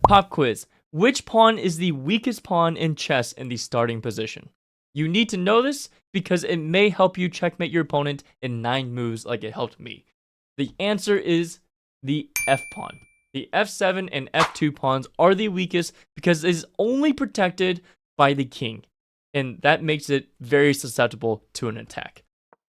Pop quiz. Which pawn is the weakest pawn in chess in the starting position? You need to know this because it may help you checkmate your opponent in 9 moves like it helped me. The answer is the F pawn. The F7 and F2 pawns are the weakest because it is only protected by the king, and that makes it very susceptible to an attack.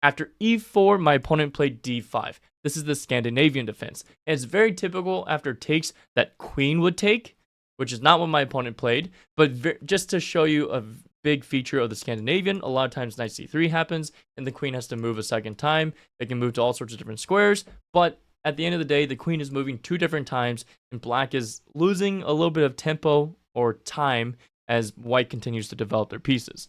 After E4, my opponent played D5. This is the Scandinavian defense, and it's very typical after takes that queen would take, which is not what my opponent played, but just to show you a big feature of the Scandinavian, a lot of times knight c3 happens, and the queen has to move a second time. It can move to all sorts of different squares, but at the end of the day, the queen is moving 2 different times, and black is losing a little bit of tempo or time as white continues to develop their pieces.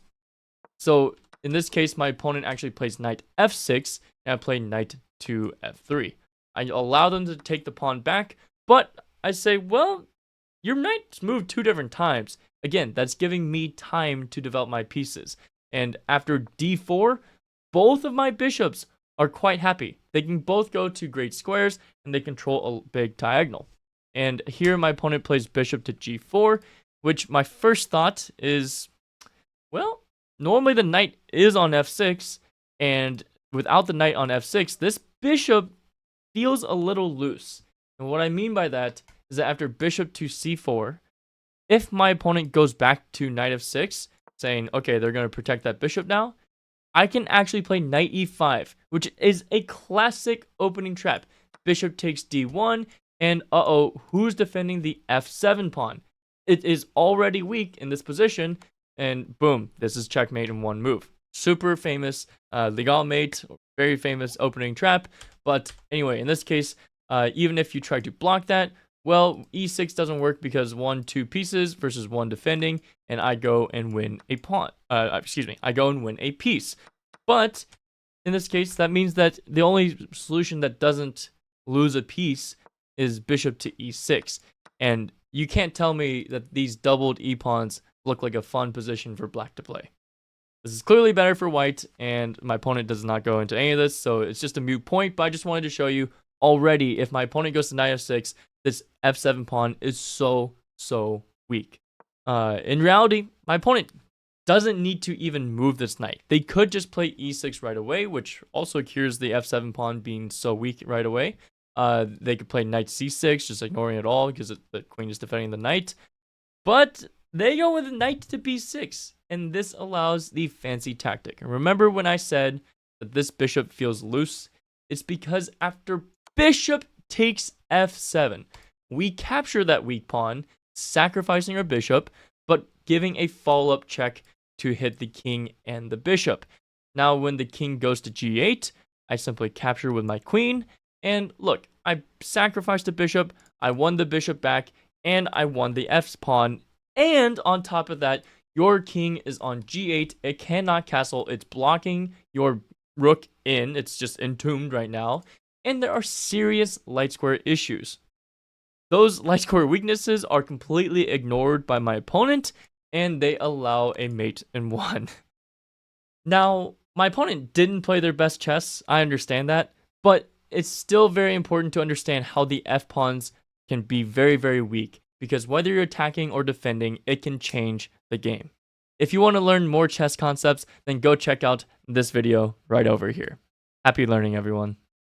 So in this case, my opponent actually plays knight f6, and I play knight to f3. I allow them to take the pawn back, but I say, well, your knight's moved 2 different times. Again, that's giving me time to develop my pieces. And after d4, both of my bishops are quite happy. They can both go to great squares, and they control a big diagonal. And here my opponent plays bishop to g4, which my first thought is, well, normally the knight is on f6, and without the knight on f6, this bishop feels a little loose. And what I mean by that is that after bishop to c4, if my opponent goes back to knight f6, saying, okay, they're going to protect that bishop now, I can actually play knight e5, which is a classic opening trap. Bishop takes d1, and who's defending the f7 pawn? It is already weak in this position, and boom, this is checkmate in 1 move. Super famous legal mate, very famous opening trap. But anyway, in this case, even if you try to block that, well, e6 doesn't work because 2 pieces versus 1 defending, and I go and win a pawn. I go and win a piece. But in this case, that means that the only solution that doesn't lose a piece is bishop to e6. And you can't tell me that these doubled e-pawns look like a fun position for black to play. This is clearly better for white, and my opponent does not go into any of this, so it's just a moot point, but I just wanted to show you already, if my opponent goes to knight f6, this f7 pawn is so weak. In reality, my opponent doesn't need to even move this knight. They could just play e6 right away, which also cures the f7 pawn being so weak right away. They could play knight c6, just ignoring it all because the queen is defending the knight. But they go with knight to b6, and this allows the fancy tactic. And remember when I said that this bishop feels loose? It's because after bishop takes f7, we capture that weak pawn, sacrificing our bishop, but giving a follow-up check to hit the king and the bishop. Now, when the king goes to g8, I simply capture with my queen, and look, I sacrificed the bishop, I won the bishop back, and I won the f-pawn, and on top of that, your king is on g8, it cannot castle, it's blocking your rook in, it's just entombed right now, and there are serious light square issues. Those light square weaknesses are completely ignored by my opponent, and they allow a mate in 1. Now, my opponent didn't play their best chess, I understand that, but it's still very important to understand how the f-pawns can be very weak, because whether you're attacking or defending, it can change the game. If you want to learn more chess concepts, then go check out this video right over here. Happy learning, everyone.